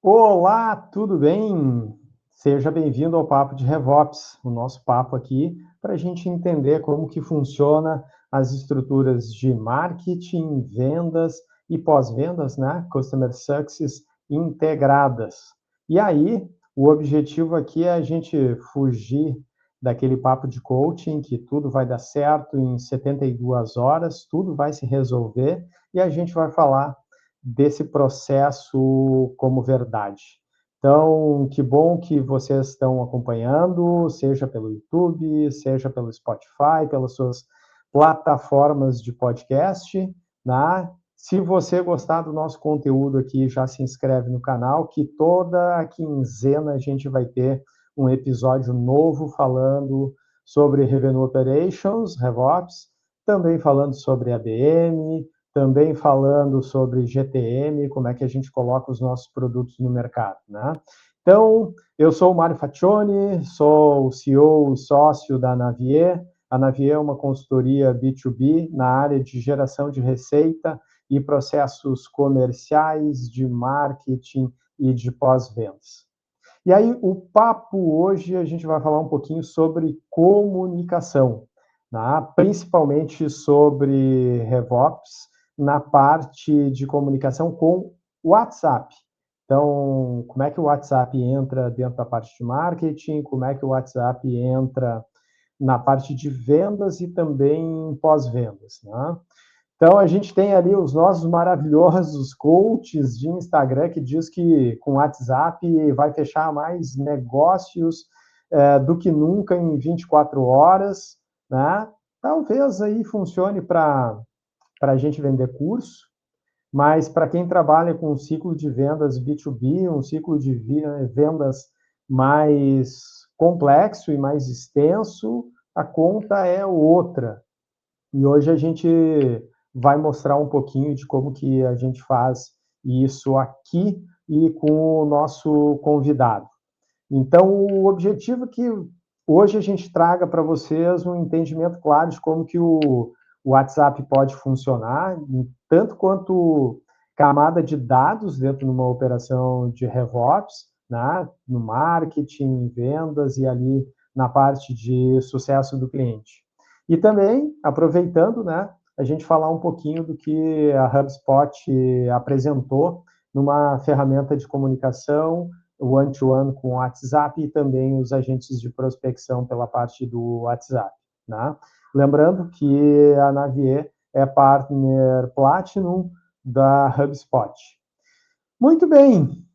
Olá, tudo bem? Seja bem-vindo ao Papo de RevOps, o nosso papo aqui para a gente entender como que funciona as estruturas de marketing, vendas e pós-vendas, né? Customer Success integradas. E aí, o objetivo aqui é a gente fugir daquele papo de coaching que tudo vai dar certo em 72 horas, tudo vai se resolver e a gente vai falar desse processo como verdade. Então, que bom que vocês estão acompanhando, seja pelo YouTube, seja pelo Spotify, pelas suas plataformas de podcast, né? Se você gostar do nosso conteúdo aqui, já se inscreve no canal, que toda quinzena a gente vai ter um episódio novo falando sobre Revenue Operations, RevOps, também falando sobre ABM, também falando sobre GTM, como é que a gente coloca os nossos produtos no mercado, né? Então, eu sou o Mário Faccioni, sou o CEO e sócio da Navier. A Navier é uma consultoria B2B na área de geração de receita e processos comerciais, de marketing e de pós-vendas. E aí, o papo hoje, a gente vai falar um pouquinho sobre comunicação, né? Principalmente sobre RevOps, na parte de comunicação com o WhatsApp. Então, como é que o WhatsApp entra dentro da parte de marketing, como é que o WhatsApp entra na parte de vendas e também pós-vendas, né? Então, a gente tem ali os nossos maravilhosos coaches de Instagram que diz que com o WhatsApp vai fechar mais negócios do que nunca em 24 horas, né? Talvez aí funcione para a gente vender curso, mas para quem trabalha com um ciclo de vendas B2B, um ciclo de vendas mais complexo e mais extenso, a conta é outra. E hoje a gente vai mostrar um pouquinho de como que a gente faz isso aqui e com o nosso convidado. Então, o objetivo é que hoje a gente traga para vocês um entendimento claro de como que o WhatsApp pode funcionar, tanto quanto camada de dados dentro de uma operação de RevOps, né, no marketing, vendas e ali na parte de sucesso do cliente. E também, aproveitando, né, a gente falar um pouquinho do que a HubSpot apresentou numa ferramenta de comunicação one-to-one com o WhatsApp e também os agentes de prospecção pela parte do WhatsApp, né? Lembrando que a Navier é partner Platinum da HubSpot. Muito bem,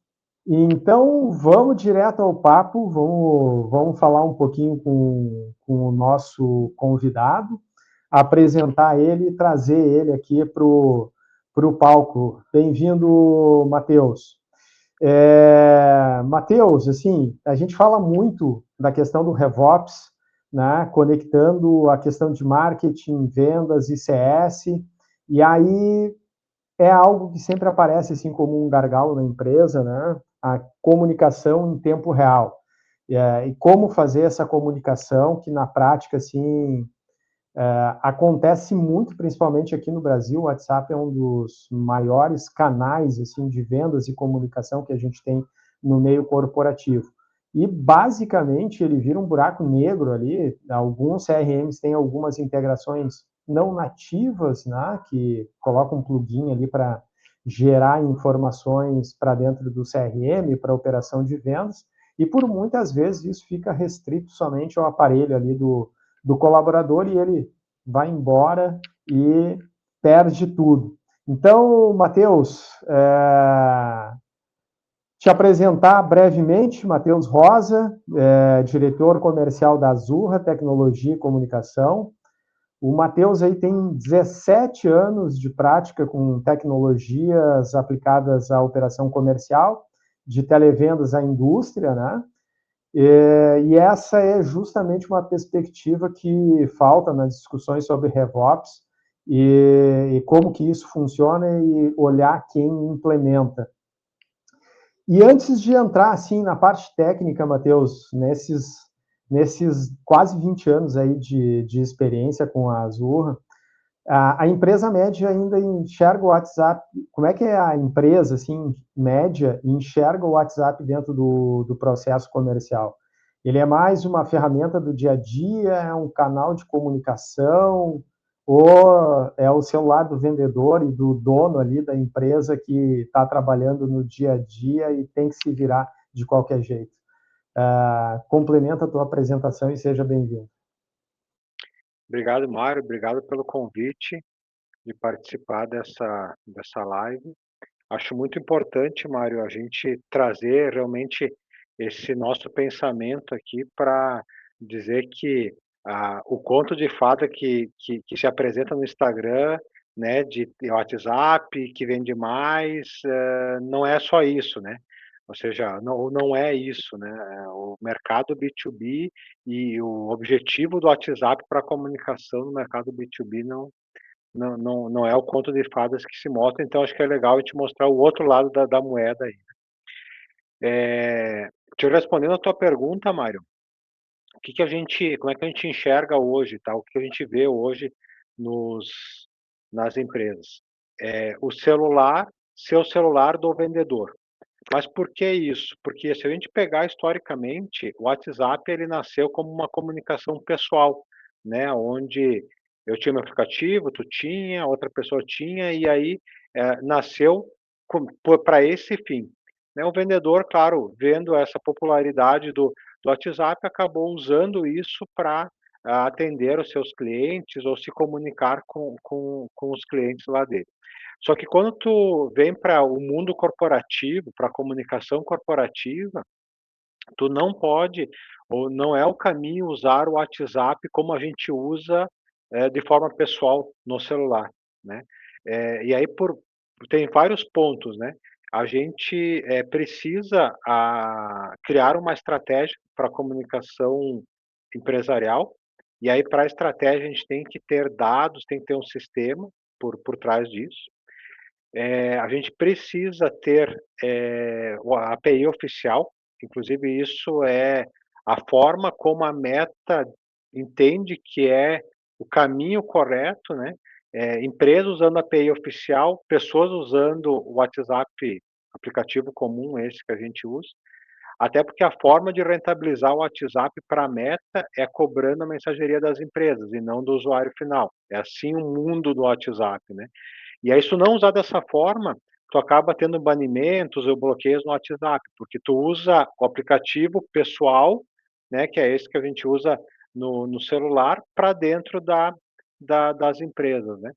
então vamos direto ao papo, vamos falar um pouquinho com o nosso convidado, apresentar ele e trazer ele aqui para o palco. Bem-vindo, Matheus. Matheus, assim, a gente fala muito da questão do RevOps, né, conectando a questão de marketing, vendas e CS, e aí é algo que sempre aparece assim como um gargalo na empresa, né, a comunicação em tempo real. E como fazer essa comunicação que na prática, assim, acontece muito, principalmente aqui no Brasil. O WhatsApp é um dos maiores canais assim de vendas e comunicação que a gente tem no meio corporativo. E basicamente ele vira um buraco negro ali. Alguns CRMs têm algumas integrações não nativas, né, que colocam um plugin ali para gerar informações para dentro do CRM, para operação de vendas, e por muitas vezes isso fica restrito somente ao aparelho ali do colaborador e ele vai embora e perde tudo. Então, Matheus, te apresentar brevemente, Matheus Rosa, diretor comercial da Azurra Tecnologia e Comunicação. O Matheus aí tem 17 anos de prática com tecnologias aplicadas à operação comercial, de televendas à indústria, né? E essa é justamente uma perspectiva que falta nas discussões sobre RevOps e como que isso funciona e olhar quem implementa. E antes de entrar assim na parte técnica, Matheus, nesses quase 20 anos aí de experiência com a Azurra, A empresa média ainda enxerga o WhatsApp, como é que é a empresa, assim, média, enxerga o WhatsApp dentro do processo comercial? Ele é mais uma ferramenta do dia a dia, é um canal de comunicação, ou é o celular do vendedor e do dono ali da empresa que está trabalhando no dia a dia e tem que se virar de qualquer jeito? Complementa a tua apresentação e seja bem-vindo. Obrigado, Mário. Obrigado pelo convite de participar dessa live. Acho muito importante, Mário, a gente trazer realmente esse nosso pensamento aqui para dizer que o conto de fada que se apresenta no Instagram, né, de WhatsApp, que vende mais, não é só isso, né? Ou seja, não é isso, né? O mercado B2B e o objetivo do WhatsApp para a comunicação no mercado B2B não é o conto de fadas que se mostra, então acho que é legal a gente mostrar o outro lado da moeda aí. Te respondendo a tua pergunta, Mário, como é que a gente enxerga hoje, tá? O que a gente vê hoje nos, nas empresas? O celular, seu celular do vendedor. Mas por que isso? Porque se a gente pegar historicamente, o WhatsApp ele nasceu como uma comunicação pessoal, né? Onde eu tinha meu aplicativo, tu tinha, outra pessoa tinha, e aí nasceu para esse fim. Né? O vendedor, claro, vendo essa popularidade do WhatsApp, acabou usando isso para atender os seus clientes ou se comunicar com os clientes lá dele. Só que quando tu vem para o mundo corporativo, para a comunicação corporativa, tu não pode ou não é o caminho usar o WhatsApp como a gente usa de forma pessoal no celular, né? E aí tem vários pontos, né? A gente precisa criar uma estratégia para a comunicação empresarial, e aí para a estratégia a gente tem que ter dados, tem que ter um sistema por trás disso. A gente precisa ter a API oficial, inclusive isso é a forma como a Meta entende que é o caminho correto, né? Empresas usando a API oficial, pessoas usando o WhatsApp aplicativo comum, esse que a gente usa, até porque a forma de rentabilizar o WhatsApp para a Meta é cobrando a mensageria das empresas e não do usuário final. É assim o mundo do WhatsApp, né? E aí, se tu não usar dessa forma, tu acaba tendo banimentos ou bloqueios no WhatsApp, porque tu usa o aplicativo pessoal, né, que é esse que a gente usa no celular, para dentro das empresas, né?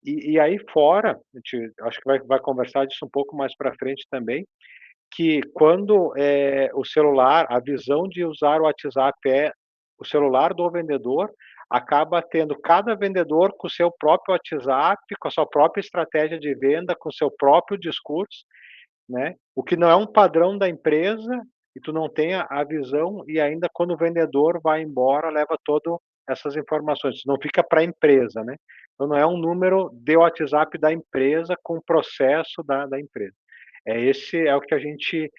E aí fora, a gente, acho que vai conversar disso um pouco mais para frente também, que quando o celular, a visão de usar o WhatsApp é o celular do vendedor, acaba tendo cada vendedor com o seu próprio WhatsApp, com a sua própria estratégia de venda, com o seu próprio discurso, né? O que não é um padrão da empresa, e tu não tem a visão, e ainda quando o vendedor vai embora, leva todas essas informações, não fica para a empresa, né? Então não é um número de WhatsApp da empresa com o processo da empresa. Esse é o que a gente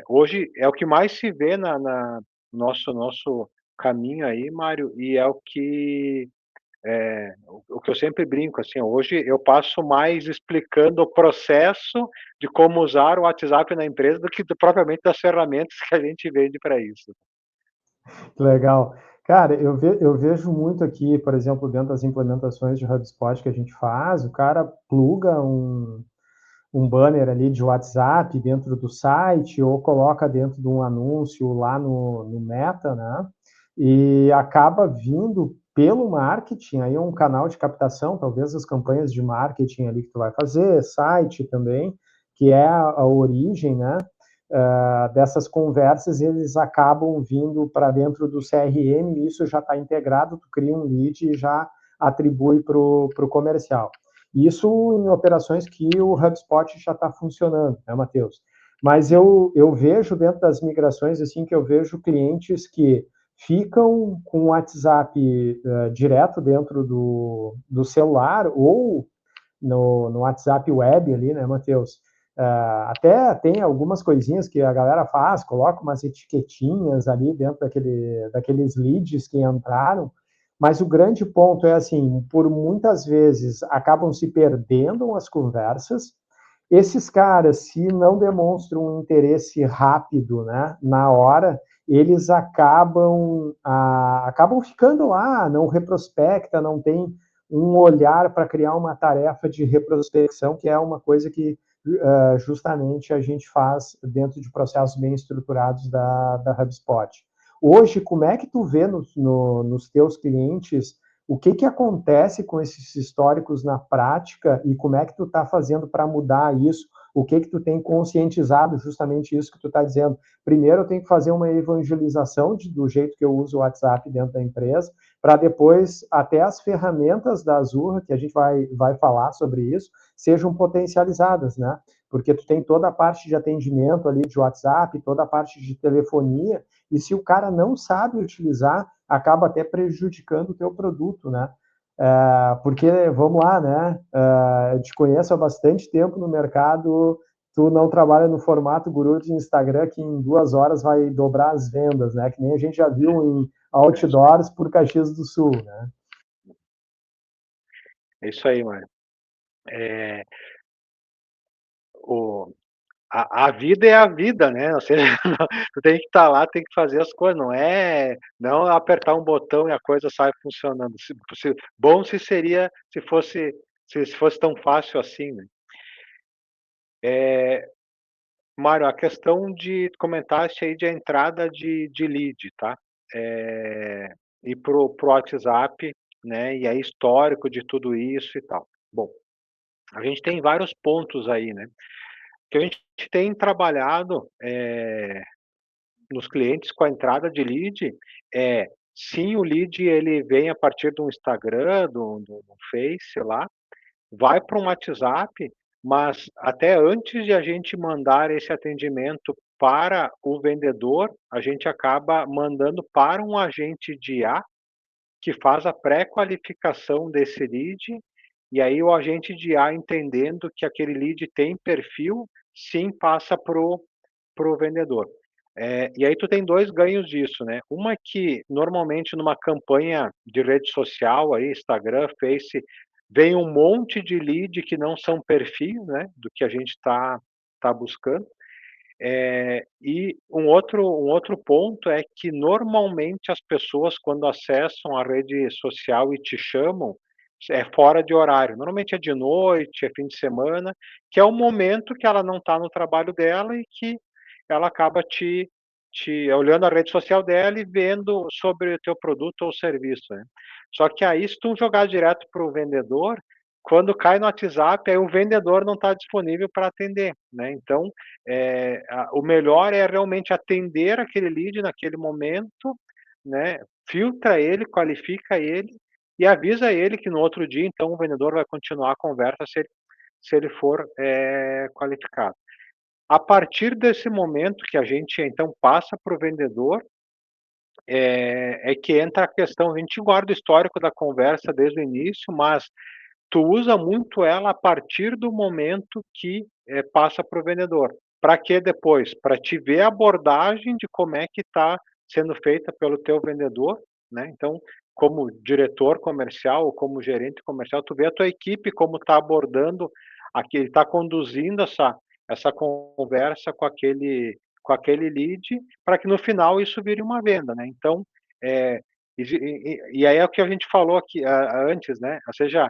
hoje é o que mais se vê na nosso caminho aí, Mário, e é o que eu sempre brinco, assim, hoje eu passo mais explicando o processo de como usar o WhatsApp na empresa do que propriamente das ferramentas que a gente vende para isso. Legal. Cara, eu vejo muito aqui, por exemplo, dentro das implementações de HubSpot que a gente faz, o cara pluga um banner ali de WhatsApp dentro do site ou coloca dentro de um anúncio lá no Meta, né? E acaba vindo pelo marketing, aí é um canal de captação, talvez as campanhas de marketing ali que tu vai fazer, site também, que é a origem, né? Dessas conversas, eles acabam vindo para dentro do CRM, e isso já está integrado, tu cria um lead e já atribui para o comercial. Isso em operações que o HubSpot já está funcionando, né, Matheus? Mas eu vejo dentro das migrações, assim, que eu vejo clientes que ficam com o WhatsApp direto dentro do celular ou no WhatsApp web ali, né, Matheus? Até tem algumas coisinhas que a galera faz, coloca umas etiquetinhas ali dentro daqueles leads que entraram, Mas o grande ponto é assim, por muitas vezes acabam se perdendo as conversas. Esses caras, se não demonstram um interesse rápido, né, na hora, eles acabam ficando lá, não retrospecta, não tem um olhar para criar uma tarefa de retrospecção, que é uma coisa que justamente a gente faz dentro de processos bem estruturados da HubSpot. Hoje, como é que tu vê nos teus clientes o que acontece com esses históricos na prática e como é que tu está fazendo para mudar isso? O que tu tem conscientizado justamente isso que tu está dizendo? Primeiro, eu tenho que fazer uma evangelização do jeito que eu uso o WhatsApp dentro da empresa, para depois até as ferramentas da Azure, que a gente vai falar sobre isso, sejam potencializadas, né? Porque tu tem toda a parte de atendimento ali de WhatsApp, toda a parte de telefonia, e se o cara não sabe utilizar, acaba até prejudicando o teu produto, né? Porque, vamos lá, né? Eu te conheço há bastante tempo no mercado, tu não trabalha no formato guru de Instagram que em 2 horas vai dobrar as vendas, né? Que nem a gente já viu em outdoors por Caxias do Sul, né? É isso aí, Mário. É, o, a vida é a vida, né? Ou seja, tu tem que estar lá, tem que fazer as coisas, não apertar um botão e a coisa sai funcionando. Bom se seria se fosse tão fácil assim, né? Mário, a questão de comentaste aí de entrada de lead, tá? E pro WhatsApp, né? E aí histórico de tudo isso e tal. Bom, a gente tem vários pontos aí, né? Que a gente tem trabalhado nos clientes com a entrada de lead, sim, o lead ele vem a partir do Instagram, do Face, sei lá, vai para um WhatsApp, mas até antes de a gente mandar esse atendimento para o vendedor, a gente acaba mandando para um agente de IA que faz a pré-qualificação desse lead, e aí o agente de IA entendendo que aquele lead tem perfil, sim, passa pro vendedor. E aí tu tem 2 ganhos disso, né? Uma que normalmente numa campanha de rede social, aí, Instagram, Face, vem um monte de lead que não são perfis, né? Do que a gente tá buscando. E um outro ponto é que normalmente as pessoas quando acessam a rede social e te chamam, é fora de horário. Normalmente é de noite, é fim de semana, que é o momento que ela não está no trabalho dela e que ela acaba te olhando a rede social dela e vendo sobre o teu produto ou serviço, né. Só que aí se tu jogar direto para o vendedor, quando cai no WhatsApp, aí o vendedor não está disponível para atender, né. Então, o melhor é realmente atender aquele lead naquele momento, né, filtra ele, qualifica ele e avisa ele que no outro dia, então, o vendedor vai continuar a conversa se ele for, qualificado. A partir desse momento que a gente, então, passa para o vendedor, que entra a questão, a gente guarda o histórico da conversa desde o início, mas tu usa muito ela a partir do momento que, passa para o vendedor. Para que depois? Para te ver a abordagem de como é que está sendo feita pelo teu vendedor, né, então, como diretor comercial ou como gerente comercial, tu vê a tua equipe como está abordando aquele está conduzindo essa conversa com aquele lead, para que no final isso vire uma venda, né. Então, e aí é o que a gente falou aqui antes, né, ou seja,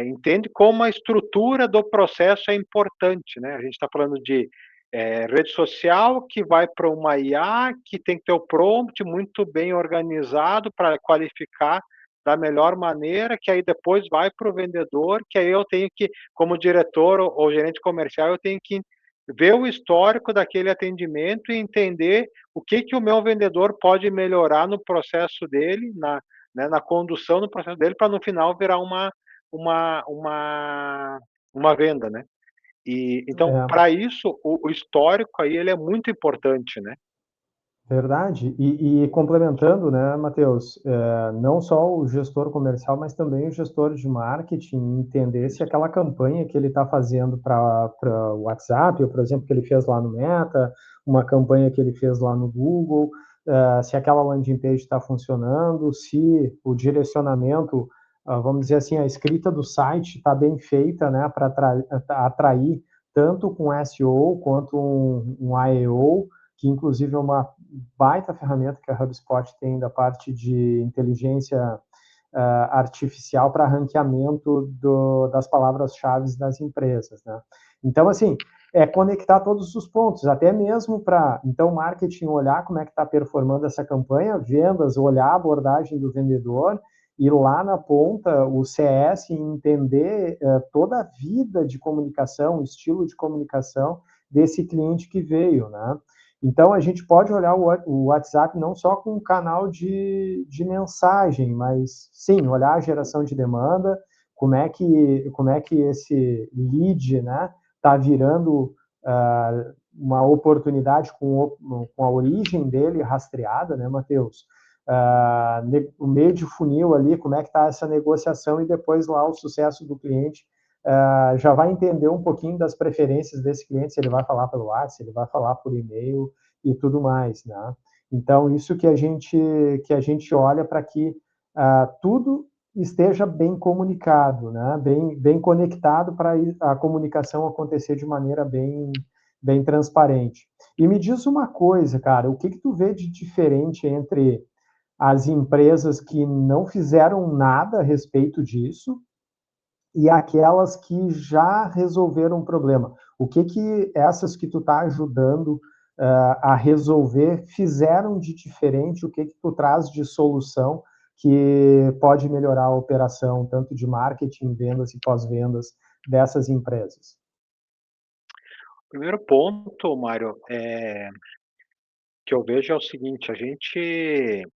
entende como a estrutura do processo é importante, né? A gente está falando de rede social que vai para uma IA, que tem que ter o prompt muito bem organizado para qualificar da melhor maneira, que aí depois vai para o vendedor, que aí eu tenho que, como diretor ou gerente comercial, eu tenho que ver o histórico daquele atendimento e entender o que o meu vendedor pode melhorar no processo dele, né, na condução do processo dele, para no final virar uma uma uma venda, né. E então É, para isso o histórico aí ele é muito importante, né. verdade. E complementando, né, Matheus, não só o gestor comercial, mas também o gestor de marketing entender se Isso. aquela campanha que ele está fazendo para o WhatsApp, ou, por exemplo, que ele fez lá no Meta, uma campanha que ele fez lá no Google, se aquela landing page está funcionando, se o direcionamento, vamos dizer assim, a escrita do site está bem feita, né, para atrair tanto com SEO quanto um AEO, que inclusive é uma baita ferramenta que a HubSpot tem da parte de inteligência artificial para ranqueamento das palavras-chave das empresas, né? Então, assim, é conectar todos os pontos, até mesmo para, então, marketing olhar como é que está performando essa campanha, vendas, olhar a abordagem do vendedor, e lá na ponta, o CS entender toda a vida de comunicação, o estilo de comunicação desse cliente que veio, né? Então, a gente pode olhar o WhatsApp não só como um canal de mensagem, mas, sim, olhar a geração de demanda, como é que esse lead, né, está virando uma oportunidade com a origem dele rastreada, né, Matheus? O meio de funil ali, como é que está essa negociação e depois lá o sucesso do cliente. Já vai entender um pouquinho das preferências desse cliente, se ele vai falar pelo WhatsApp, se ele vai falar por e-mail e tudo mais, né? Então, isso que a gente olha para que tudo esteja bem comunicado, né? Bem conectado para a comunicação acontecer de maneira bem transparente. E me diz uma coisa, cara, o que tu vê de diferente entre as empresas que não fizeram nada a respeito disso e aquelas que já resolveram o problema? O que essas que tu está ajudando a resolver fizeram de diferente? O que tu traz de solução que pode melhorar a operação, tanto de marketing, vendas e pós-vendas dessas empresas? Primeiro ponto, Mário, que eu vejo é o seguinte, a gente,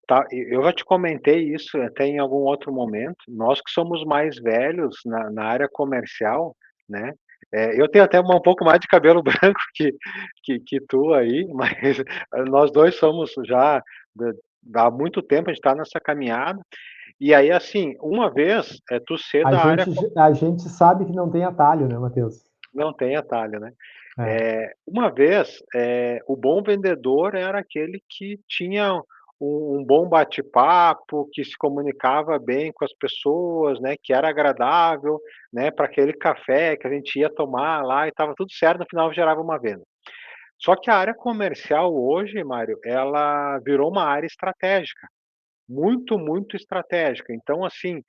tá, eu já te comentei isso até em algum outro momento, nós que somos mais velhos na área comercial, né, eu tenho até um pouco mais de cabelo branco que tu aí, mas nós 2 somos já há muito tempo, a gente está nessa caminhada, e aí, assim, uma vez, tu ser A da área gente, a gente sabe que não tem atalho, né, Matheus? não tem atalho, né. É. Uma vez, o bom vendedor era aquele que tinha um bom bate-papo, que se comunicava bem com as pessoas, né, que era agradável, né, para aquele café que a gente ia tomar lá e estava tudo certo, no final gerava uma venda. Só que a área comercial hoje, Mário, ela virou uma área estratégica, muito, muito estratégica. Então, assim,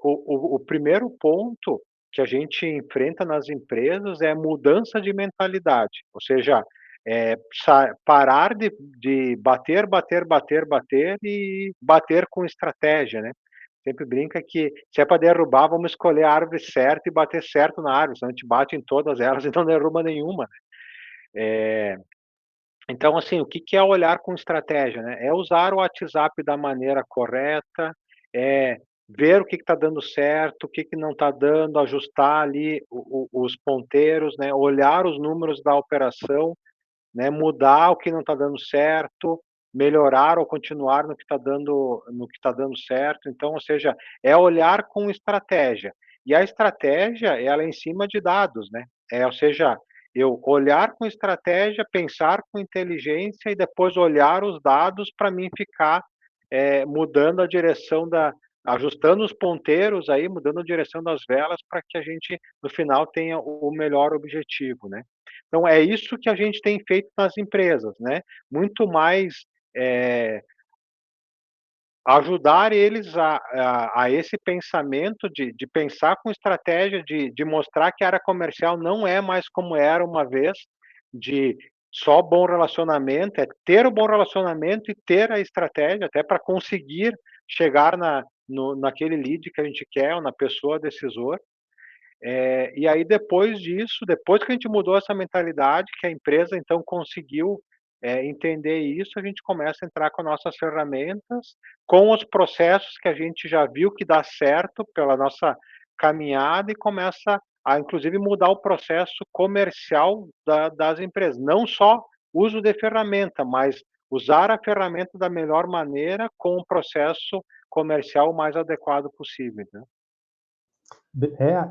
o primeiro ponto que a gente enfrenta nas empresas é mudança de mentalidade, ou seja, parar de bater, bater, bater, bater e bater com estratégia, né. Sempre brinca que se é para derrubar, vamos escolher a árvore certa e bater certo na árvore, senão a gente bate em todas elas e não derruba nenhuma, né. Então, assim, o que que é olhar com estratégia, né? É usar o WhatsApp da maneira correta, é ver o que está dando certo, o que que não está dando, ajustar ali os ponteiros, né? Olhar os números da operação, né? Mudar o que não está dando certo, melhorar ou continuar no que está dando certo. Então, ou seja, é olhar com estratégia. E a estratégia, ela é em cima de dados, né? Ou seja, eu olhar com estratégia, pensar com inteligência e depois olhar os dados para mim ficar mudando a direção ajustando os ponteiros aí, mudando a direção das velas para que a gente no final tenha o melhor objetivo, né? Então é isso que a gente tem feito nas empresas, né? Muito mais ajudar eles a esse pensamento de pensar com estratégia, de mostrar que a área comercial não é mais como era uma vez, de só bom relacionamento, é ter o bom relacionamento e ter a estratégia, até para conseguir chegar naquele lead que a gente quer, ou na pessoa decisor. E aí depois disso, depois que a gente mudou essa mentalidade, que a empresa então conseguiu, entender isso, a gente começa a entrar com nossas ferramentas, com os processos que a gente já viu que dá certo pela nossa caminhada e começa a inclusive mudar o processo comercial das empresas. Não só uso de ferramenta, mas usar a ferramenta da melhor maneira com o processo comercial o mais adequado possível, né.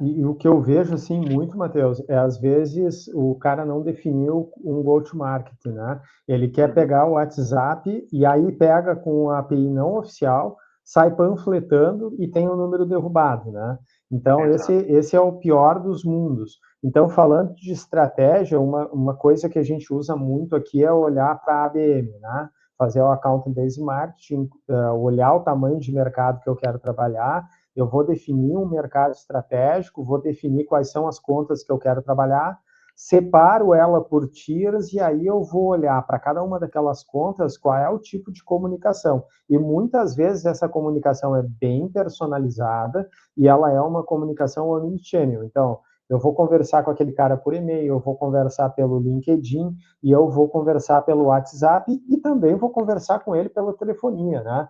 E o que eu vejo assim muito, Matheus, é às vezes o cara não definiu um go-to-market, né? Ele quer Uhum. pegar o WhatsApp e aí pega com a API não oficial, sai panfletando e tem o número derrubado, né? Então, Exato. esse é o pior dos mundos. Então, falando de estratégia, uma coisa que a gente usa muito aqui é olhar para a ABM, né? Fazer o Account Based Marketing, olhar o tamanho de mercado que eu quero trabalhar, eu vou definir um mercado estratégico, vou definir quais são as contas que eu quero trabalhar, separo ela por tiers e aí eu vou olhar para cada uma daquelas contas qual é o tipo de comunicação. E muitas vezes essa comunicação é bem personalizada e ela é uma comunicação omnichannel. Então, eu vou conversar com aquele cara por e-mail, eu vou conversar pelo LinkedIn e eu vou conversar pelo WhatsApp e também vou conversar com ele pela telefonia, né?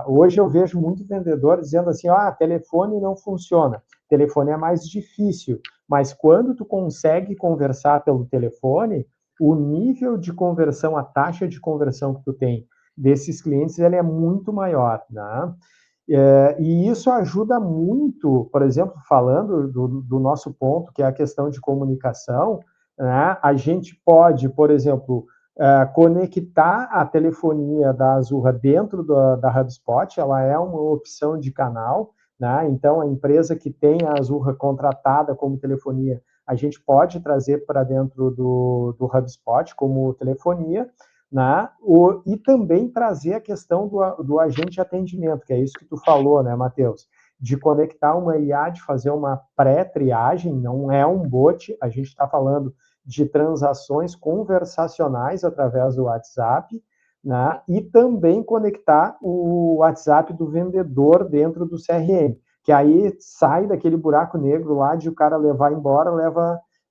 Hoje eu vejo muito vendedor dizendo assim, telefone não funciona, telefone é mais difícil, mas quando tu consegue conversar pelo telefone, o nível de conversão, a taxa de conversão que tu tem desses clientes, ele é muito maior, né? E isso ajuda muito, por exemplo, falando do nosso ponto, que é a questão de comunicação, né? A gente pode, por exemplo, conectar a telefonia da Azurra dentro da HubSpot, ela é uma opção de canal, né? Então, a empresa que tem a Azurra contratada como telefonia, a gente pode trazer para dentro do HubSpot como telefonia, né? E também trazer a questão do agente de atendimento, que é isso que tu falou, né, Matheus? De conectar uma IA, de fazer uma pré-triagem, não é um bot, a gente está falando de transações conversacionais através do WhatsApp, né? E também conectar o WhatsApp do vendedor dentro do CRM, que aí sai daquele buraco negro lá de o cara levar embora,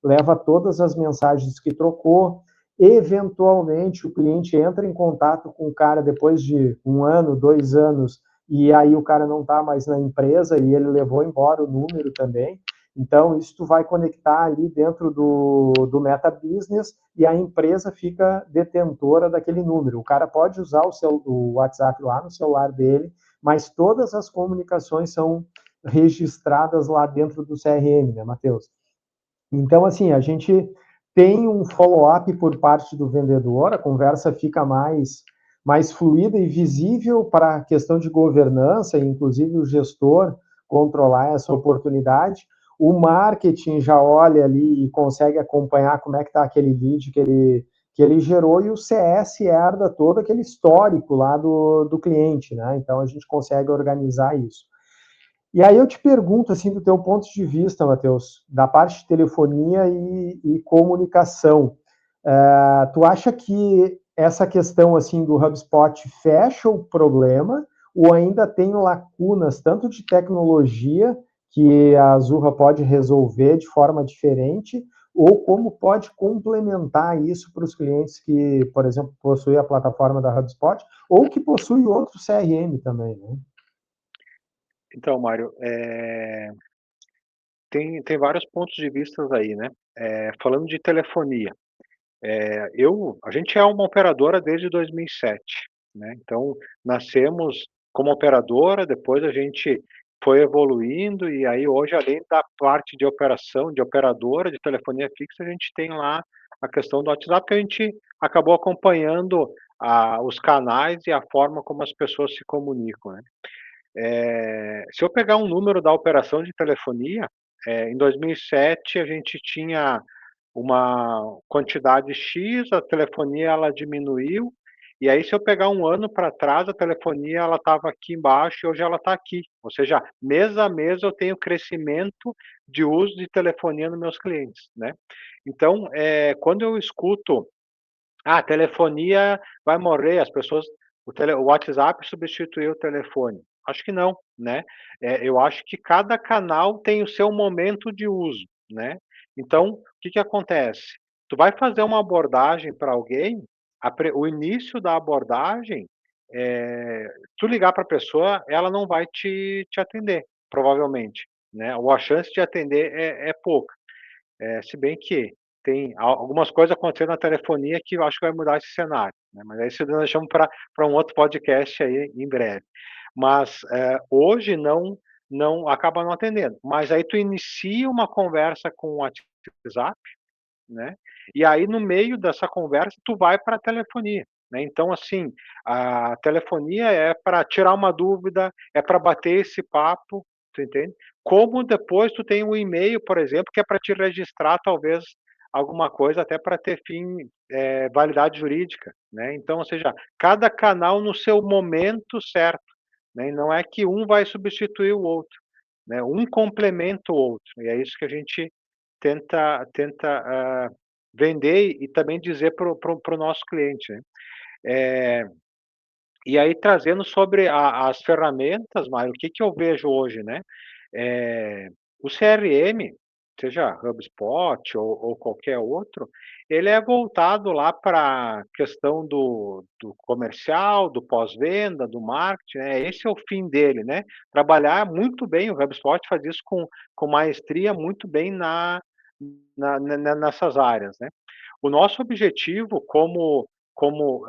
leva todas as mensagens que trocou. Eventualmente, o cliente entra em contato com o cara depois de 1 ano, 2 anos, e aí o cara não está mais na empresa e ele levou embora o número também. Então, isso tu vai conectar ali dentro do Meta Business e a empresa fica detentora daquele número. O cara pode usar o WhatsApp lá no celular dele, mas todas as comunicações são registradas lá dentro do CRM, né, Matheus? Então, assim, a gente tem um follow-up por parte do vendedor, a conversa fica mais fluida e visível para a questão de governança, inclusive o gestor controlar essa oportunidade. O marketing já olha ali e consegue acompanhar como é que está aquele lead que ele gerou, e o CS herda todo aquele histórico lá do cliente, né? Então a gente consegue organizar isso. E aí eu te pergunto, assim, do teu ponto de vista, Matheus, da parte de telefonia e comunicação, tu acha que essa questão, assim, do HubSpot fecha o problema ou ainda tem lacunas, tanto de tecnologia, que a Azurra pode resolver de forma diferente, ou como pode complementar isso para os clientes que, por exemplo, possuem a plataforma da HubSpot, ou que possuem outro CRM também, né? Então, Mário, tem vários pontos de vista aí, né? Falando de telefonia, a gente é uma operadora desde 2007, né? Então, nascemos como operadora, depois a gente foi evoluindo e aí hoje, além da parte de operação, de operadora de telefonia fixa, a gente tem lá a questão do WhatsApp, que a gente acabou acompanhando os canais e a forma como as pessoas se comunicam, né? Se eu pegar um número da operação de telefonia, em 2007 a gente tinha uma quantidade X, a telefonia ela diminuiu, e aí se eu pegar um ano para trás, a telefonia ela estava aqui embaixo e hoje ela está aqui. Ou seja, mês a mês eu tenho crescimento de uso de telefonia nos meus clientes, né? Então, quando eu escuto, a telefonia vai morrer, as pessoas, o WhatsApp substituiu o telefone. Acho que não, né? Eu acho que cada canal tem o seu momento de uso, né? Então, o que que acontece? Tu vai fazer uma abordagem para alguém, o início da abordagem, tu ligar para a pessoa, ela não vai te atender, provavelmente, né? Ou a chance de atender é pouca. Se bem que tem algumas coisas acontecendo na telefonia que eu acho que vai mudar esse cenário, né, mas aí isso nós deixamos para um outro podcast aí em breve. Mas, hoje não acaba não atendendo. Mas aí tu inicia uma conversa com o WhatsApp, né? E aí no meio dessa conversa tu vai para a telefonia, né? Então assim, a telefonia é para tirar uma dúvida, é para bater esse papo, tu entende? Como depois tu tem um e-mail, por exemplo, que é para te registrar talvez alguma coisa até para ter fim, validade jurídica, né? Então, ou seja, cada canal no seu momento certo, né? E não é que um vai substituir o outro, né? Um complementa o outro, e é isso que a gente tenta vender e também dizer para o nosso cliente, né. Eh, e aí trazendo sobre as ferramentas, Mário, o que que eu vejo hoje, né, eh, o CRM, seja HubSpot ou qualquer outro, ele é voltado lá pra questão do comercial, do pós-venda, do marketing, né, esse é o fim dele, né, trabalhar muito bem, o HubSpot faz isso com maestria muito bem nessas áreas, né. O nosso objetivo como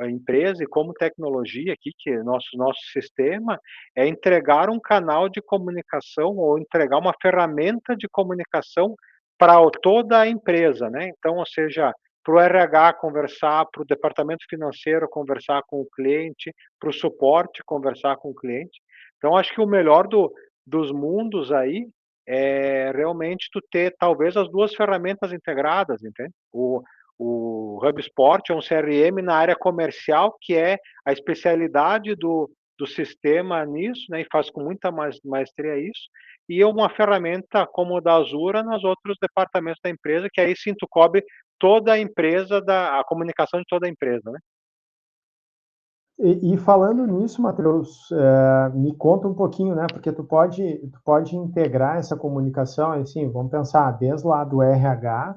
empresa e como tecnologia aqui, que é nosso sistema, é entregar um canal de comunicação ou entregar uma ferramenta de comunicação para toda a empresa, né. Então, ou seja, para o RH conversar, para o departamento financeiro conversar com o cliente, para o suporte conversar com o cliente. Então acho que o melhor dos mundos aí, é realmente tu ter talvez as 2 ferramentas integradas, entende. O HubSpot é um CRM na área comercial, que é a especialidade do sistema nisso, né, e faz com muita maestria isso, e uma ferramenta como o da Azura nos outros departamentos da empresa, que aí sim tu cobre toda a empresa, a comunicação de toda a empresa, né. E falando nisso, Matheus, me conta um pouquinho, né? Porque tu pode integrar essa comunicação, assim, vamos pensar, desde lá do RH,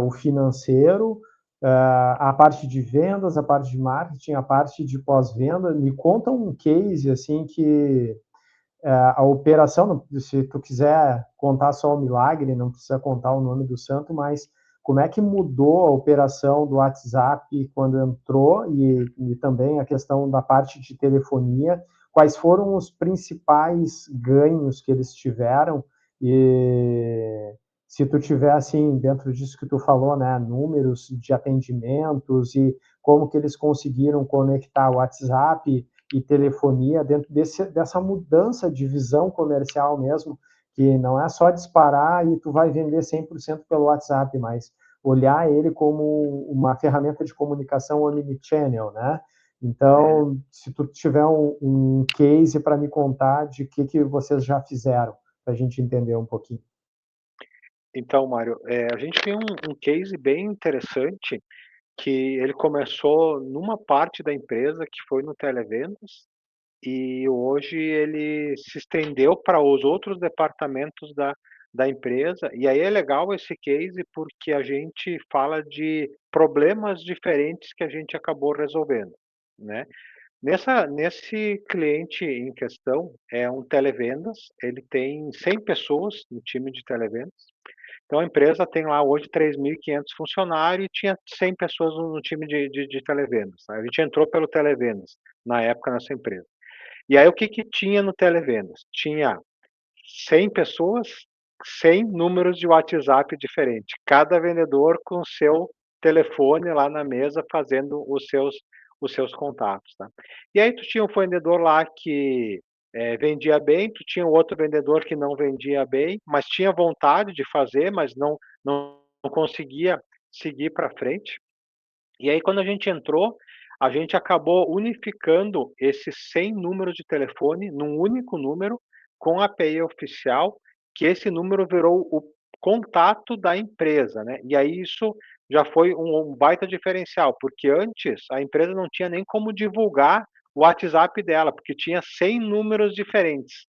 o financeiro, a parte de vendas, a parte de marketing, a parte de pós-venda. Me conta um case, assim, que a operação, se tu quiser contar só o milagre, não precisa contar o nome do santo, mas como é que mudou a operação do WhatsApp quando entrou e também a questão da parte de telefonia, quais foram os principais ganhos que eles tiveram e se tu tiver, assim, dentro disso que tu falou, né, números de atendimentos e como que eles conseguiram conectar o WhatsApp e telefonia dentro dessa mudança de visão comercial mesmo, que não é só disparar e tu vai vender 100% pelo WhatsApp, mas olhar ele como uma ferramenta de comunicação omnichannel, né? É. Então, se tu tiver um case para me contar de que vocês já fizeram, para a gente entender um pouquinho. Então, Mário, a gente tem um case bem interessante, que ele começou numa parte da empresa que foi no televendas, e hoje ele se estendeu para os outros departamentos da empresa. E aí é legal esse case, porque a gente fala de problemas diferentes que a gente acabou resolvendo, né. Nesse cliente em questão, é um televendas, ele tem 100 pessoas no time de televendas, então a empresa tem lá hoje 3.500 funcionários e tinha 100 pessoas no time de televendas, tá. A gente entrou pelo televendas, na época, nessa empresa. E aí o que que tinha no televendas? Tinha 100 pessoas, 100 números de WhatsApp diferente, cada vendedor com o seu telefone lá na mesa fazendo os seus contatos, tá. E aí tu tinha um vendedor lá que, vendia bem, tu tinha um outro vendedor que não vendia bem, mas tinha vontade de fazer, mas não conseguia seguir para frente. E aí quando a gente entrou, a gente acabou unificando esses 100 números de telefone num único número, com a API oficial, que esse número virou o contato da empresa, né. E aí isso já foi um baita diferencial, porque antes a empresa não tinha nem como divulgar o WhatsApp dela, porque tinha 100 números diferentes,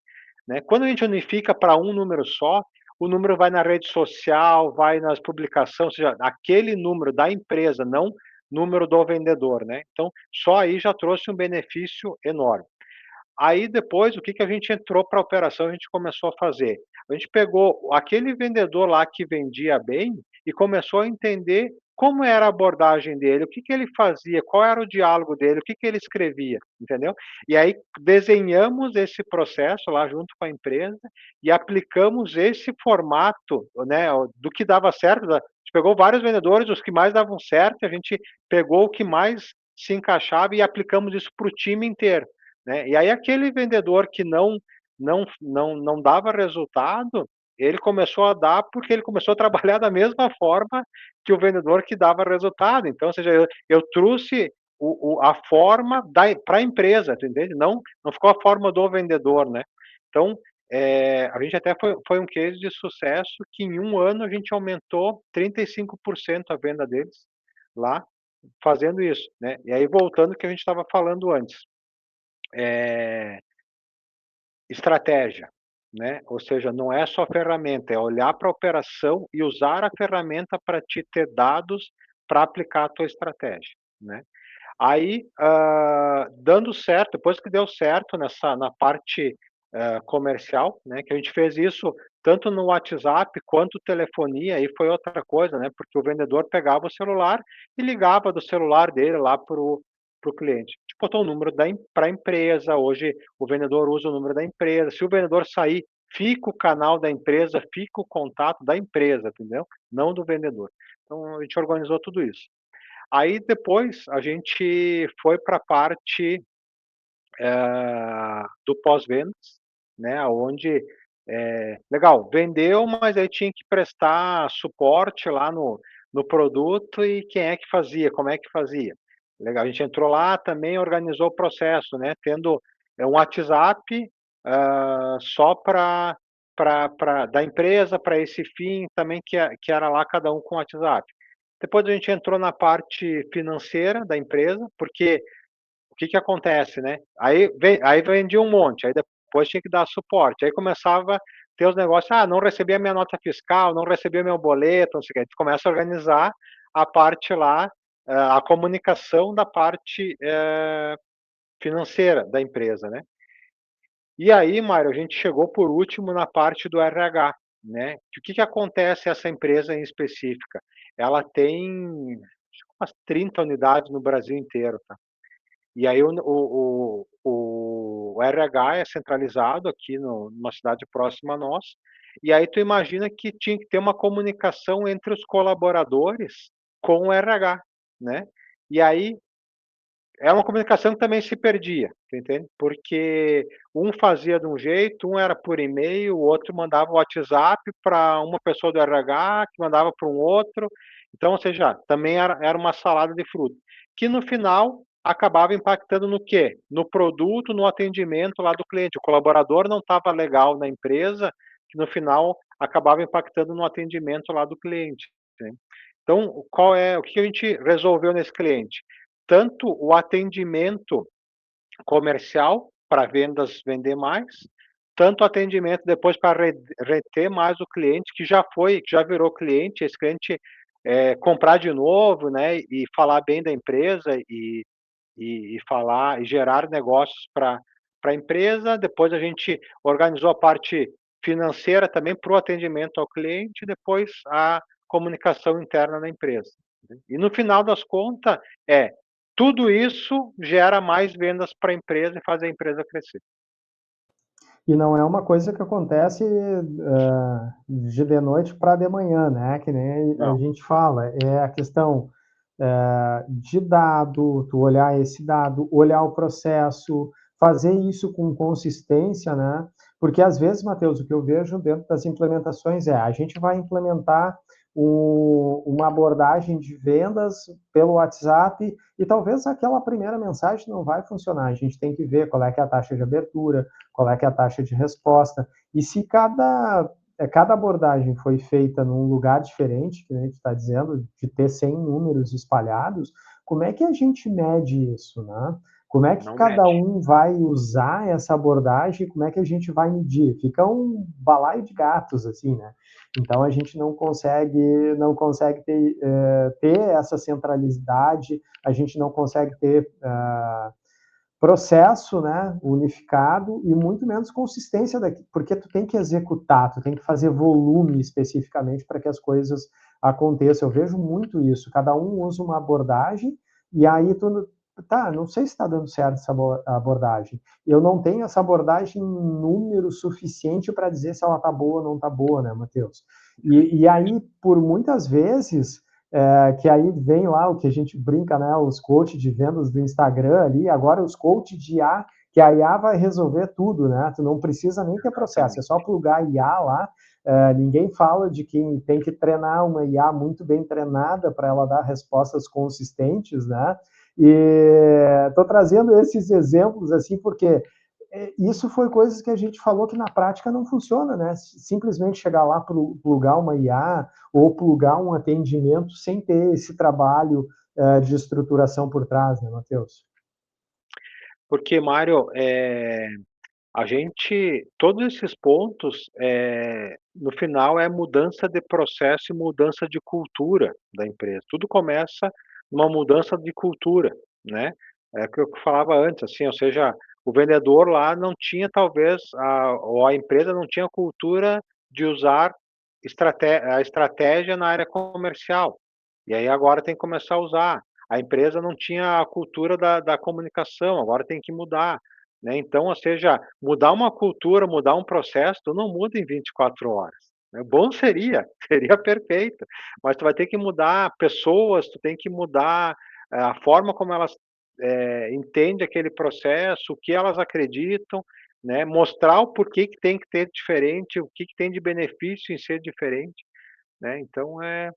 né. Quando a gente unifica para um número só, o número vai na rede social, vai nas publicações, ou seja, aquele número da empresa, não número do vendedor, né. Então, só aí já trouxe um benefício enorme. Aí depois, o que que a gente entrou para a operação, a gente começou a fazer? A gente pegou aquele vendedor lá que vendia bem e começou a entender como era a abordagem dele, o que ele fazia, qual era o diálogo dele, o que ele escrevia, entendeu? E aí desenhamos esse processo lá junto com a empresa e aplicamos esse formato, né, do que dava certo. A gente pegou vários vendedores, os que mais davam certo, a gente pegou o que mais se encaixava e aplicamos isso para o time inteiro, né? E aí aquele vendedor que não dava resultado, ele começou a dar porque ele começou a trabalhar da mesma forma que o vendedor que dava resultado. Então, ou seja, eu trouxe a forma para a empresa, tu entende? Não ficou a forma do vendedor, né? Então, a gente até foi um case de sucesso que em um ano a gente aumentou 35% a venda deles lá, fazendo isso, né? E aí, voltando ao que a gente estava falando antes, estratégia, né? Ou seja, não é só ferramenta, é olhar para a operação e usar a ferramenta para te ter dados para aplicar a tua estratégia, né? Aí, dando certo, depois que deu certo na parte comercial, né, que a gente fez isso tanto no WhatsApp quanto telefonia, aí foi outra coisa, né, porque o vendedor pegava o celular e ligava do celular dele lá para o cliente. A gente botou o número para a empresa, hoje o vendedor usa o número da empresa, se o vendedor sair, fica o canal da empresa, fica o contato da empresa, entendeu? Não do vendedor. Então, a gente organizou tudo isso. Aí depois a gente foi para a parte do pós-vendas, né, onde legal, vendeu, mas aí tinha que prestar suporte lá no produto e quem é que fazia, como é que fazia. Legal, a gente entrou lá também, organizou o processo, né, tendo um WhatsApp só da empresa para esse fim também que era lá cada um com o WhatsApp. Depois a gente entrou na parte financeira da empresa, porque o que acontece, né? Aí vendia um monte, aí depois tinha que dar suporte, aí começava a ter os negócios, não recebi a minha nota fiscal, não recebi o meu boleto, não sei o que, a gente começa a organizar a parte lá, a comunicação da parte financeira da empresa, né? E aí, Mário, a gente chegou por último na parte do RH, né? O que acontece essa empresa em específica? Ela tem umas 30 unidades no Brasil inteiro, tá? E aí o RH é centralizado aqui numa cidade próxima a nós, e aí tu imagina que tinha que ter uma comunicação entre os colaboradores com o RH, né? E aí é uma comunicação que também se perdia, entende? Porque um fazia de um jeito, um era por e-mail, o outro mandava o WhatsApp para uma pessoa do RH, que mandava para um outro. Então, ou seja, também era uma salada de fruta. Que no final acabava impactando no quê? No produto, no atendimento lá do cliente. O colaborador não estava legal na empresa, que no final acabava impactando no atendimento lá do cliente, né? Então, o que a gente resolveu nesse cliente? Tanto o atendimento comercial para vendas vender mais, tanto o atendimento depois para reter mais o cliente que já virou cliente, esse cliente comprar de novo, né, e falar bem da empresa e falar e gerar negócios para a empresa. Depois a gente organizou a parte financeira também para o atendimento ao cliente, depois a comunicação interna na empresa. E no final das contas, tudo isso gera mais vendas para a empresa e faz a empresa crescer. E não é uma coisa que acontece de noite para de manhã, né? Que nem a gente fala. É a questão de dado, tu olhar esse dado, olhar o processo, fazer isso com consistência, né? Porque às vezes, Matheus, o que eu vejo dentro das implementações a gente vai implementar uma abordagem de vendas pelo WhatsApp e talvez aquela primeira mensagem não vai funcionar. A gente tem que ver qual é que é a taxa de abertura, qual é que é a taxa de resposta. E se cada abordagem foi feita num lugar diferente, que a gente está dizendo, de ter 100 números espalhados, como é que a gente mede isso, né? Como é que Não cada mede. um vai usar essa abordagem? Como é que a gente vai medir? Fica um balaio de gatos, assim, né? Então, a gente não consegue ter essa centralidade, a gente não consegue ter processo, né, unificado e muito menos consistência daqui, porque tu tem que executar, tu tem que fazer volume especificamente para que as coisas aconteçam. Eu vejo muito isso, cada um usa uma abordagem e aí tu, tá, não sei se está dando certo essa abordagem. Eu não tenho essa abordagem em número suficiente para dizer se ela está boa ou não está boa, né, Matheus? E aí, por muitas vezes, que aí vem lá o que a gente brinca, né, os coaches de vendas do Instagram ali, agora os coaches de IA, que a IA vai resolver tudo, né? Tu não precisa nem ter processo, é só plugar a IA lá. Ninguém fala de que tem que treinar uma IA muito bem treinada para ela dar respostas consistentes, né? E estou trazendo esses exemplos assim porque isso foi coisas que a gente falou que na prática não funciona, né? Simplesmente chegar lá, plugar uma IA ou plugar um atendimento sem ter esse trabalho de estruturação por trás, né, Matheus? Porque, Mário, todos esses pontos, no final é mudança de processo e mudança de cultura da empresa. Tudo começa numa mudança de cultura, né? É o que eu falava antes, assim, ou seja, o vendedor lá não tinha talvez, ou a empresa não tinha cultura de usar a estratégia na área comercial. E aí agora tem que começar a usar. A empresa não tinha a cultura da comunicação, agora tem que mudar. Né? Então, ou seja, mudar uma cultura, mudar um processo, tu não muda em 24 horas. Né? Bom seria, seria perfeito, mas tu vai ter que mudar pessoas, tu tem que mudar a forma como elas entendem aquele processo, o que elas acreditam, né? Mostrar o porquê que tem que ter diferente, o que tem de benefício em ser diferente. Né? Então, é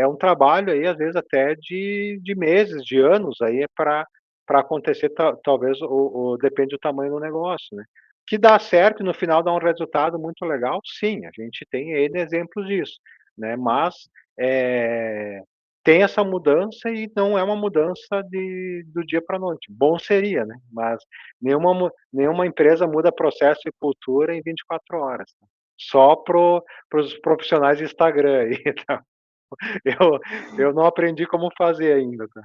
um trabalho aí, às vezes, até de meses, de anos aí para acontecer, talvez, depende do tamanho do negócio, né? Que dá certo e no final dá um resultado muito legal, sim, a gente tem N exemplos disso, né? Mas tem essa mudança e não é uma mudança do dia para a noite. Bom seria, né? Mas nenhuma empresa muda processo e cultura em 24 horas. Tá? Só para os profissionais de Instagram aí, tá? Eu não aprendi como fazer ainda, tá?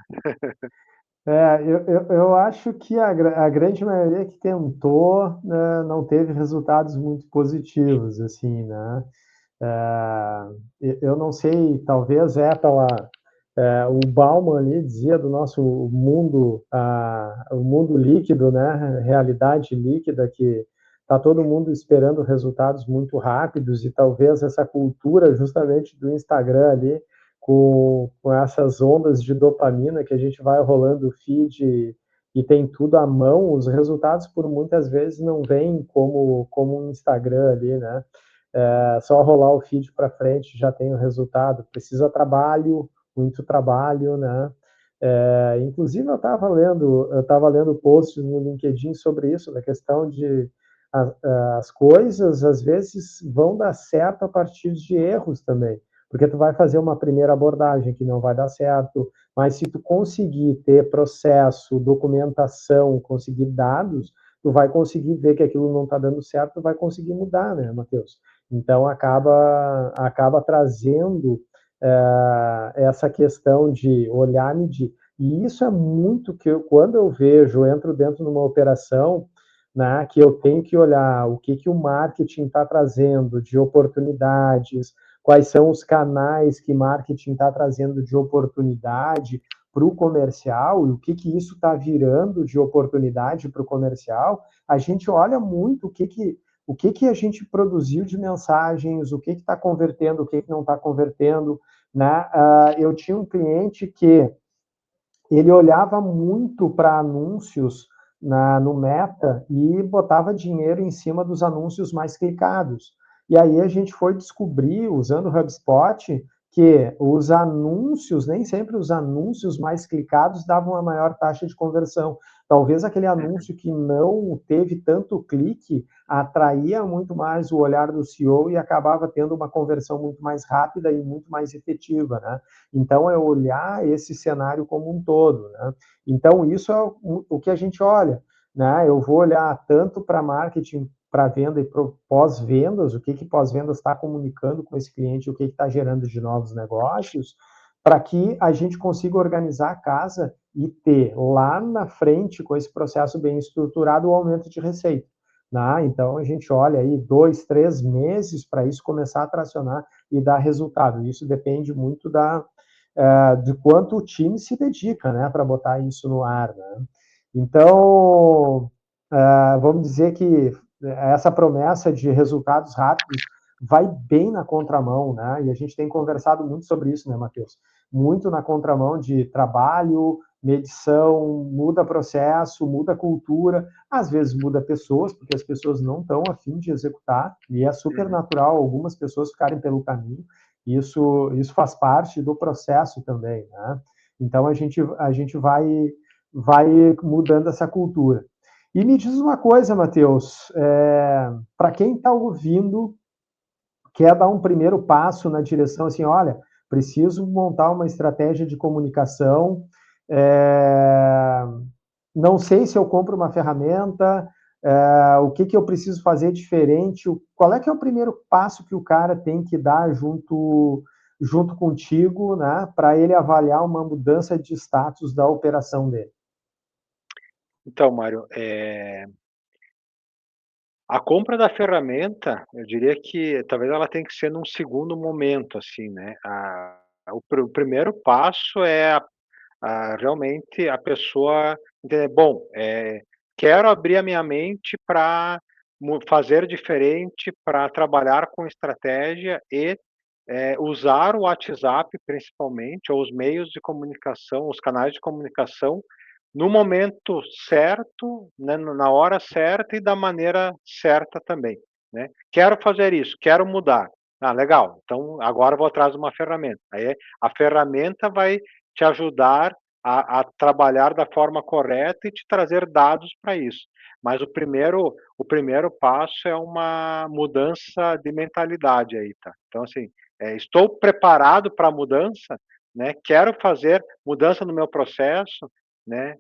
Eu acho que a grande maioria que tentou, né, não teve resultados muito positivos, assim, né? Eu não sei, talvez o Bauman ali dizia do nosso mundo, o mundo líquido, né? Realidade líquida, que está todo mundo esperando resultados muito rápidos e talvez essa cultura justamente do Instagram ali, com essas ondas de dopamina que a gente vai rolando o feed e tem tudo à mão, os resultados por muitas vezes não vêm como um Instagram ali, né? Só rolar o feed para frente já tem o resultado. Precisa trabalho, muito trabalho, né? Inclusive eu estava lendo posts no LinkedIn sobre isso, da questão de as coisas às vezes vão dar certo a partir de erros também, porque tu vai fazer uma primeira abordagem que não vai dar certo, mas se tu conseguir ter processo, documentação, conseguir dados, tu vai conseguir ver que aquilo não está dando certo, tu vai conseguir mudar, né, Matheus? Então acaba trazendo essa questão de olhar, medir. E isso é muito que quando eu vejo, entro dentro de uma operação, né, que eu tenho que olhar o que o marketing está trazendo de oportunidades, quais são os canais que marketing está trazendo de oportunidade para o comercial e o que isso está virando de oportunidade para o comercial, a gente olha muito o que a gente produziu de mensagens, o que está convertendo, o que não está convertendo. Né? Eu tinha um cliente que ele olhava muito para anúncios no Meta e botava dinheiro em cima dos anúncios mais clicados. E aí a gente foi descobrir, usando o HubSpot, que os anúncios, nem sempre os anúncios mais clicados davam a maior taxa de conversão. Talvez aquele anúncio que não teve tanto clique atraía muito mais o olhar do CEO e acabava tendo uma conversão muito mais rápida e muito mais efetiva, né? Então, é olhar esse cenário como um todo, né? Então, isso é o que a gente olha, né? Eu vou olhar tanto para marketing, para venda e para pós-vendas, o que pós-vendas está comunicando com esse cliente, o que está gerando de novos negócios, para que a gente consiga organizar a casa e ter lá na frente, com esse processo bem estruturado, o aumento de receita. Né? Então, a gente olha aí 2, 3 meses para isso começar a tracionar e dar resultado. Isso depende muito de quanto o time se dedica, né, para botar isso no ar. Né? Então, vamos dizer que essa promessa de resultados rápidos vai bem na contramão, né? E a gente tem conversado muito sobre isso, né, Matheus? Muito na contramão de trabalho, medição, muda processo, muda cultura, às vezes muda pessoas, porque as pessoas não estão a fim de executar, e é super natural algumas pessoas ficarem pelo caminho, isso faz parte do processo também, né? Então a gente vai mudando essa cultura. E me diz uma coisa, Matheus, para quem está ouvindo, quer dar um primeiro passo na direção assim, olha, preciso montar uma estratégia de comunicação, não sei se eu compro uma ferramenta, o que eu preciso fazer diferente, qual é que é o primeiro passo que o cara tem que dar junto contigo, né, para ele avaliar uma mudança de status da operação dele? Então, Mário, a compra da ferramenta, eu diria que talvez ela tenha que ser num segundo momento, assim, né. O primeiro passo é realmente a pessoa entender: "Bom, quero abrir a minha mente para fazer diferente, para trabalhar com estratégia e, usar o WhatsApp principalmente, ou os meios de comunicação, os canais de comunicação, no momento certo, né, na hora certa e da maneira certa também, né. Quero fazer isso, quero mudar. Ah, legal, então agora eu vou atrás de uma ferramenta. Aí a ferramenta vai te ajudar a trabalhar da forma correta e te trazer dados para isso. Mas o primeiro passo é uma mudança de mentalidade aí, tá. Então assim, estou preparado para a mudança, né, quero fazer mudança no meu processo, né,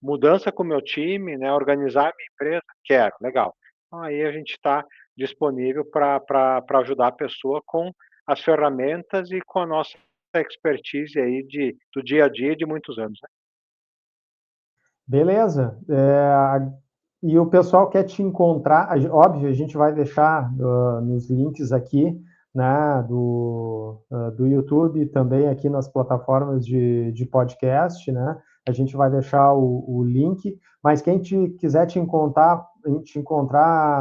mudança com o meu time, né, organizar a minha empresa, quero, legal. Então aí a gente está disponível para ajudar a pessoa com as ferramentas e com a nossa expertise aí do dia a dia de muitos anos, né. Beleza. E o pessoal quer te encontrar, óbvio, a gente vai deixar nos links aqui, né, do YouTube, também aqui nas plataformas de podcast, né? A gente vai deixar o link, mas quem quiser te encontrar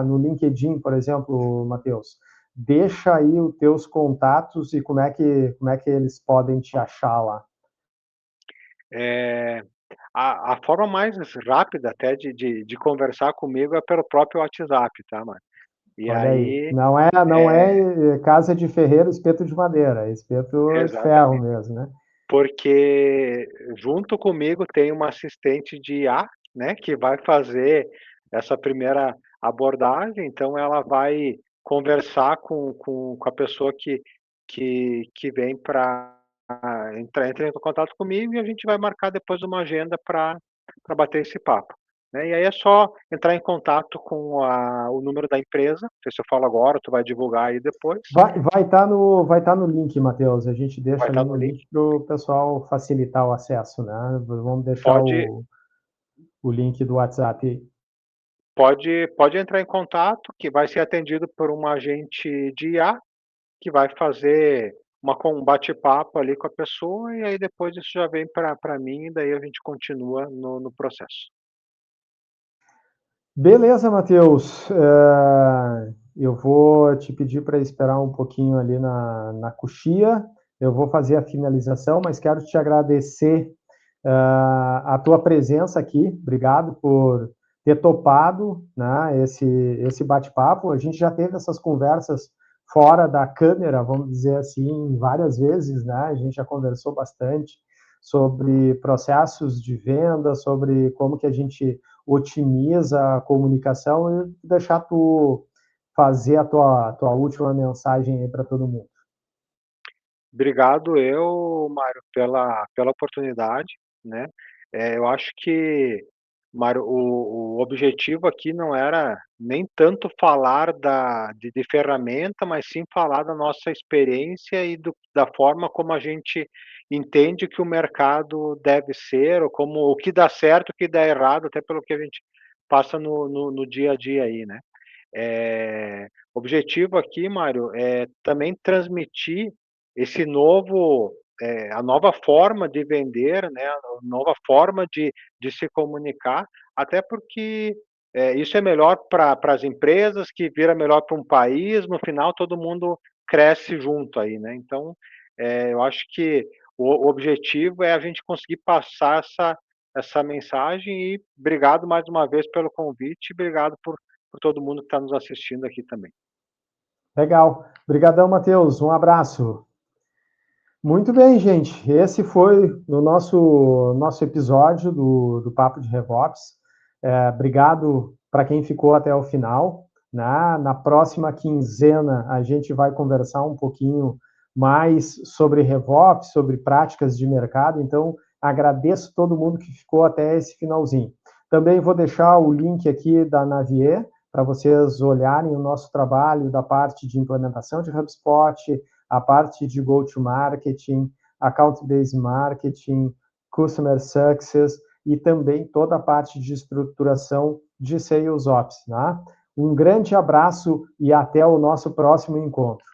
no LinkedIn, por exemplo, Matheus, deixa aí os teus contatos e como é que eles podem te achar lá. Eh, a forma mais rápida até de conversar comigo é pelo próprio WhatsApp, tá, mano. E Olha aí, aí não é casa de ferreiro, espeto de madeira, é espeto de ferro exatamente. mesmo, né? Porque junto comigo tem uma assistente de IA, né, que vai fazer essa primeira abordagem, então ela vai conversar com a pessoa que vem para entra em contato comigo e a gente vai marcar depois uma agenda para bater esse papo, né. E aí é só entrar em contato com o número da empresa, não sei se eu falo agora, tu vai divulgar aí depois, Vai tá no link, Matheus. A gente vai deixa ali estar no no link. link para o pessoal facilitar o acesso, né? Vamos deixar Pode o link do WhatsApp. Pode entrar em contato, que vai ser atendido por um agente de IA, que vai fazer um bate-papo ali com a pessoa, e aí depois isso já vem para mim, e daí a gente continua no processo. Beleza, Matheus. Eu vou te pedir para esperar um pouquinho ali na coxia. Eu vou fazer a finalização, mas quero te agradecer a tua presença aqui. Obrigado por ter topado, né, esse bate-papo. A gente já teve essas conversas fora da câmera, vamos dizer assim, várias vezes, né? A gente já conversou bastante sobre processos de venda, sobre como que a gente otimiza a comunicação e deixar tu fazer a tua última mensagem aí para todo mundo. Obrigado eu, Mário, pela oportunidade, né. Eu acho que Mário, o objetivo aqui não era nem tanto falar de ferramenta, mas sim falar da nossa experiência e da forma como a gente entende que o mercado deve ser, ou como o que dá certo, o que dá errado, até pelo que a gente passa no dia a dia aí, né. O objetivo aqui, Mário, é também transmitir esse novo a nova forma de vender, né, a nova forma de se comunicar, até porque, isso é melhor para as empresas, que vira melhor para um país, no final todo mundo cresce junto aí, né. Então, eu acho que o objetivo é a gente conseguir passar essa mensagem e obrigado mais uma vez pelo convite e obrigado por todo mundo que está nos assistindo aqui também. Legal. Obrigadão, Matheus. Um abraço. Muito bem, gente. Esse foi o nosso episódio do Papo de RevOps. Obrigado para quem ficou até o final. Na próxima quinzena, a gente vai conversar um pouquinho mais sobre RevOps, sobre práticas de mercado. Então, agradeço todo mundo que ficou até esse finalzinho. Também vou deixar o link aqui da Navier para vocês olharem o nosso trabalho da parte de implementação de HubSpot, a parte de go-to-marketing, account-based marketing, customer success e também toda a parte de estruturação de sales ops. Né? Um grande abraço e até o nosso próximo encontro.